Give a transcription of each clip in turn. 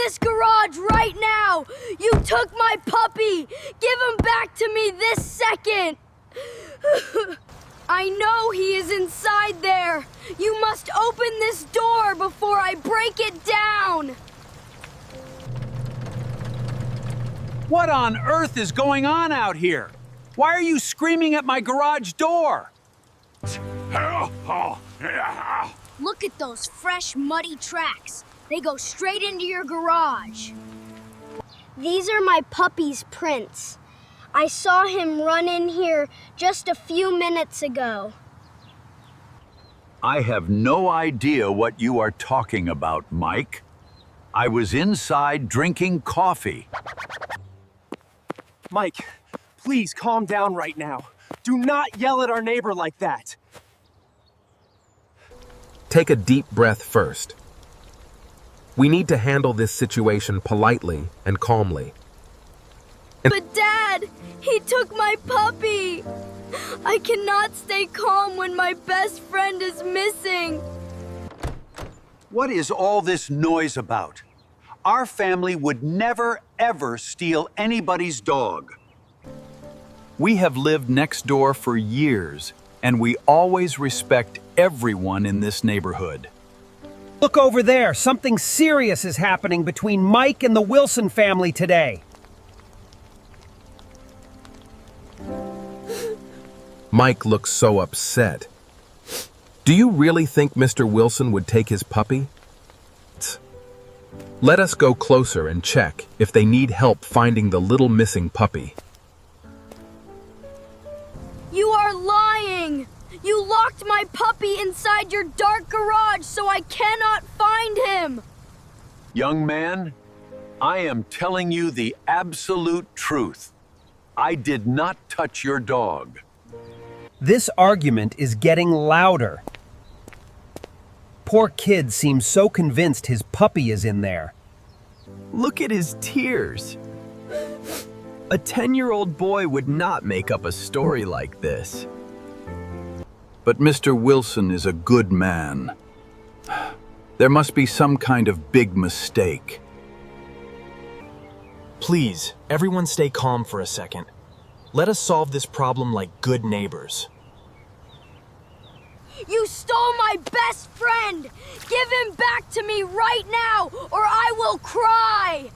this garage right now! You took my puppy! Give him back to me this second! I know he is inside there! You must open this door before I break it down! What on earth is going on out here? Why are you screaming at my garage door? Look at those fresh, muddy tracks. They go straight into your garage. These are my puppy's prints. I saw him run in here just a few minutes ago. I have no idea what you are talking about, Mike. I was inside drinking coffee. Mike, please calm down right now. Do not yell at our neighbor like that. Take a deep breath first. We need to handle this situation politely and calmly. But Dad, he took my puppy! I cannot stay calm when my best friend is missing. What is all this noise about? Our family would never, ever steal anybody's dog. We have lived next door for years, and we always respect everyone in this neighborhood. Look over there. Something serious is happening between Mike and the Wilson family today. Mike looks so upset. Do you really think Mr. Wilson would take his puppy? Let us go closer and check if they need help finding the little missing puppy. You are lying! You locked my puppy inside your dark garage so I cannot find him! Young man, I am telling you the absolute truth. I did not touch your dog. This argument is getting louder. Poor kid seems so convinced his puppy is in there. Look at his tears. A 10-year-old boy would not make up a story like this. But Mr. Wilson is a good man. There must be some kind of big mistake. Please, everyone stay calm for a second. Let us solve this problem like good neighbors. You stole my best friend! Give him back to me right now, or I will cry!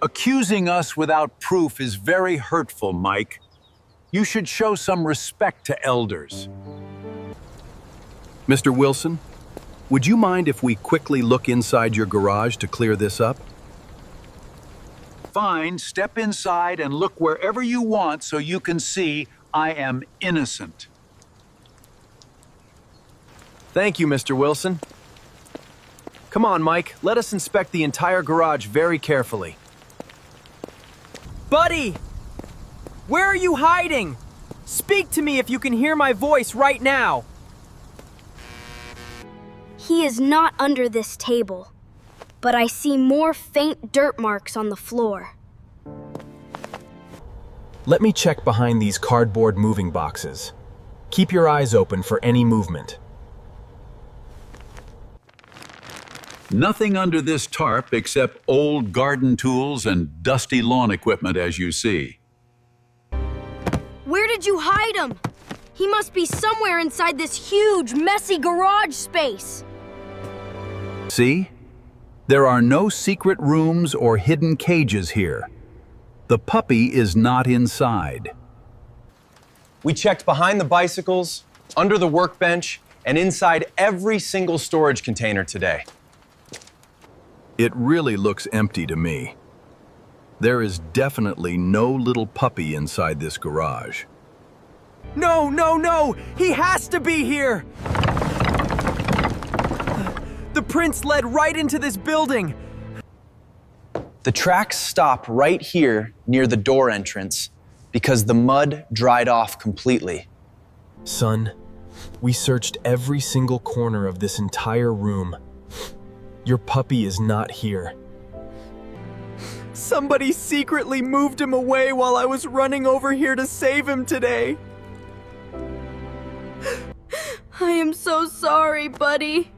Accusing us without proof is very hurtful, Mike. You should show some respect to elders. Mr. Wilson, would you mind if we quickly look inside your garage to clear this up? Fine, step inside and look wherever you want so you can see I am innocent. Thank you, Mr. Wilson. Come on, Mike. Let us inspect the entire garage very carefully. Buddy! Where are you hiding? Speak to me if you can hear my voice right now. He is not under this table, but I see more faint dirt marks on the floor. Let me check behind these cardboard moving boxes. Keep your eyes open for any movement. Nothing under this tarp except old garden tools and dusty lawn equipment, as you see. Where did you hide him? He must be somewhere inside this huge, messy garage space. See? There are no secret rooms or hidden cages here. The puppy is not inside. We checked behind the bicycles, under the workbench, and inside every single storage container today. It really looks empty to me. There is definitely no little puppy inside this garage. No, no, no! He has to be here! The prints led right into this building. The tracks stop right here near the door entrance because the mud dried off completely. Son, we searched every single corner of this entire room. Your puppy is not here. Somebody secretly moved him away while I was running over here to save him today. I am so sorry, buddy.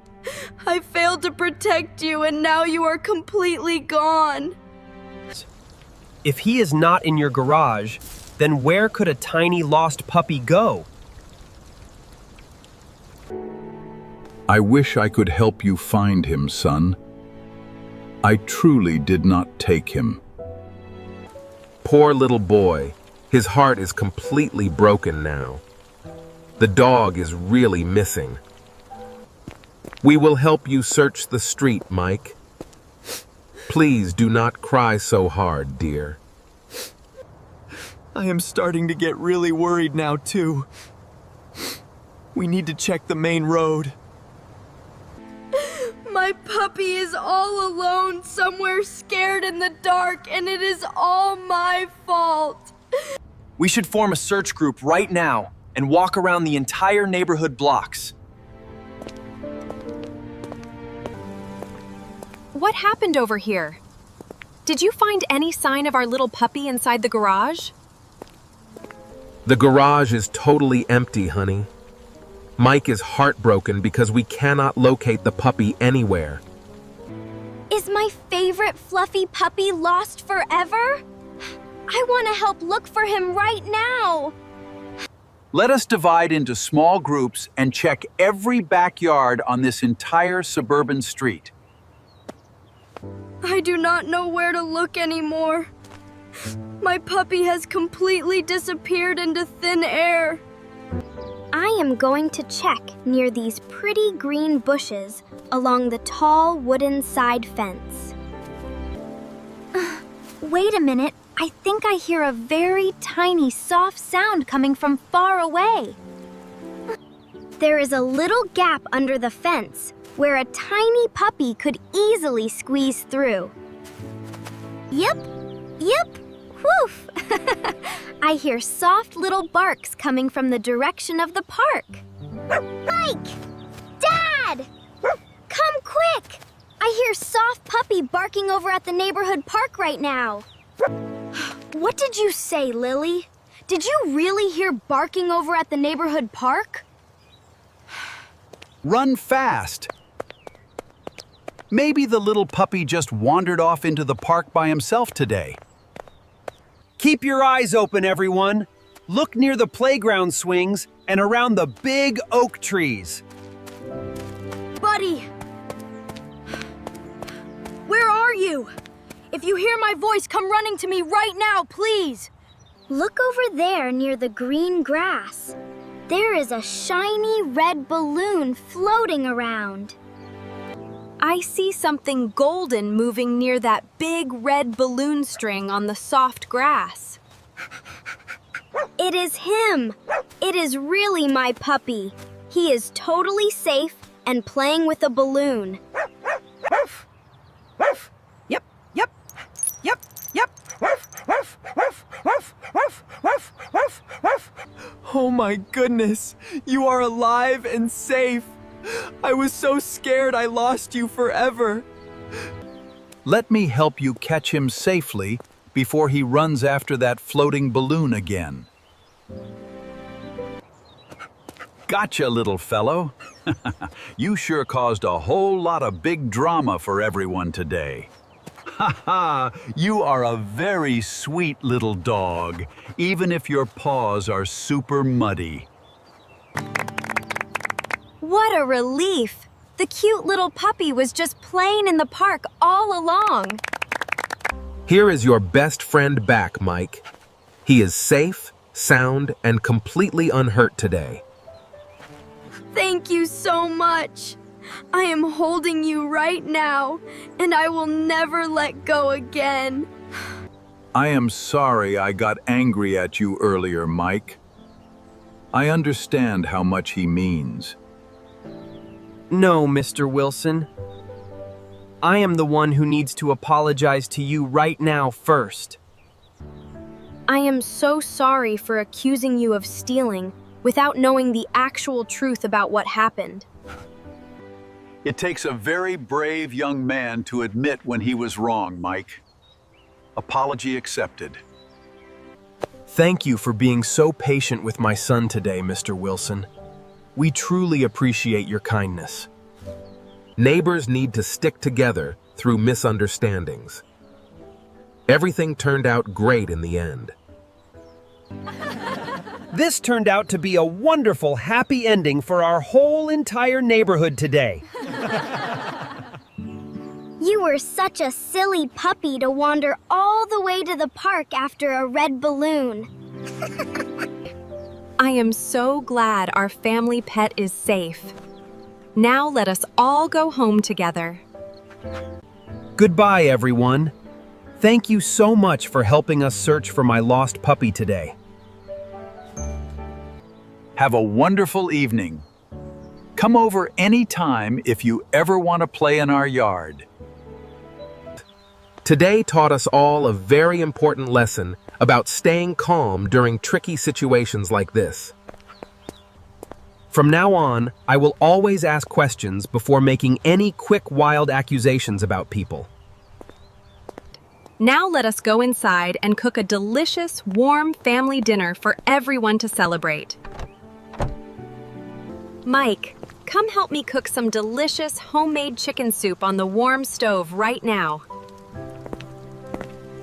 I failed to protect you, and now you are completely gone. If he is not in your garage, then where could a tiny lost puppy go? I wish I could help you find him, son. I truly did not take him. Poor little boy. His heart is completely broken now. The dog is really missing. We will help you search the street, Mike. Please do not cry so hard, dear. I am starting to get really worried now, too. We need to check the main road. My puppy is all alone, somewhere scared in the dark, and it is all my fault. We should form a search group right now and walk around the entire neighborhood blocks. What happened over here? Did you find any sign of our little puppy inside the garage? The garage is totally empty, honey. Mike is heartbroken because we cannot locate the puppy anywhere. Is my favorite fluffy puppy lost forever? I want to help look for him right now. Let us divide into small groups and check every backyard on this entire suburban street. I do not know where to look anymore. My puppy has completely disappeared into thin air. I am going to check near these pretty green bushes along the tall wooden side fence. Wait a minute. I think I hear a very tiny, soft sound coming from far away. There is a little gap under the fence where a tiny puppy could easily squeeze through. Yep, woof! I hear soft little barks coming from the direction of the park. Mike! Dad! Come quick! I hear soft puppy barking over at the neighborhood park right now. What did you say, Lily? Did you really hear barking over at the neighborhood park? Run fast! Maybe the little puppy just wandered off into the park by himself today. Keep your eyes open, everyone. Look near the playground swings and around the big oak trees. Buddy! Where are you? If you hear my voice, come running to me right now, please. Look over there near the green grass. There is a shiny red balloon floating around. I see something golden moving near that big red balloon string on the soft grass. It is him. It is really my puppy. He is totally safe and playing with a balloon. Oh my goodness, you are alive and safe. I was so scared I lost you forever. Let me help you catch him safely before he runs after that floating balloon again. Gotcha, little fellow. You sure caused a whole lot of big drama for everyone today. Ha ha! You are a very sweet little dog, even if your paws are super muddy. What a relief! The cute little puppy was just playing in the park all along. Here is your best friend back, Mike. He is safe, sound, and completely unhurt today. Thank you so much. I am holding you right now, and I will never let go again. I am sorry I got angry at you earlier, Mike. I understand how much he means. No, Mr. Wilson. I am the one who needs to apologize to you right now first. I am so sorry for accusing you of stealing without knowing the actual truth about what happened. It takes a very brave young man to admit when he was wrong, Mike. Apology accepted. Thank you for being so patient with my son today, Mr. Wilson. We truly appreciate your kindness. Neighbors need to stick together through misunderstandings. Everything turned out great in the end. This turned out to be a wonderful, happy ending for our whole entire neighborhood today. You were such a silly puppy to wander all the way to the park after a red balloon. I am so glad our family pet is safe. Now let us all go home together. Goodbye, everyone. Thank you so much for helping us search for my lost puppy today. Have a wonderful evening. Come over anytime if you ever want to play in our yard. Today taught us all a very important lesson about staying calm during tricky situations like this. From now on, I will always ask questions before making any quick, wild accusations about people. Now let us go inside and cook a delicious, warm family dinner for everyone to celebrate. Mike, come help me cook some delicious homemade chicken soup on the warm stove right now.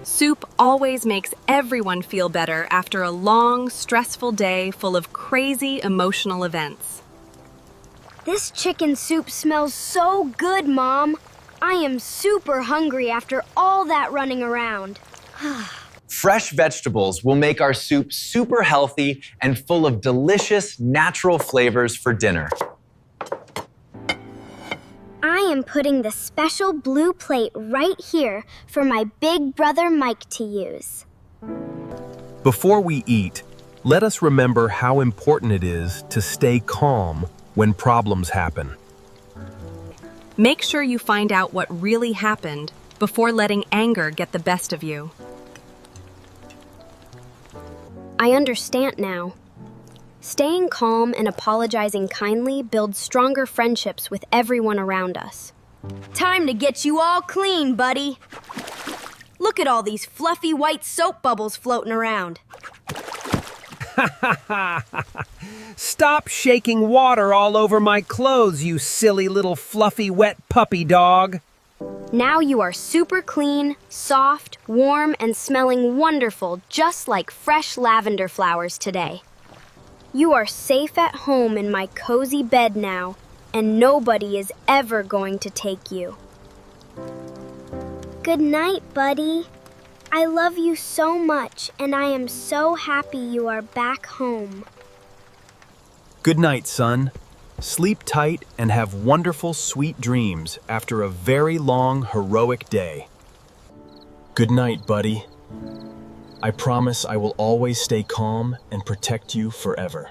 Soup always makes everyone feel better after a long, stressful day full of crazy emotional events. This chicken soup smells so good, Mom. I am super hungry after all that running around. Fresh vegetables will make our soup super healthy and full of delicious, natural flavors for dinner. I am putting the special blue plate right here for my big brother Mike to use. Before we eat, let us remember how important it is to stay calm when problems happen. Make sure you find out what really happened before letting anger get the best of you. I understand now. Staying calm and apologizing kindly builds stronger friendships with everyone around us. Time to get you all clean, buddy. Look at all these fluffy white soap bubbles floating around. Stop shaking water all over my clothes, you silly little fluffy wet puppy dog. Now you are super clean, soft, warm, and smelling wonderful, just like fresh lavender flowers today. You are safe at home in my cozy bed now, and nobody is ever going to take you. Good night, buddy. I love you so much, and I am so happy you are back home. Good night, son. Sleep tight and have wonderful, sweet dreams after a very long, heroic day. Good night, buddy. I promise I will always stay calm and protect you forever.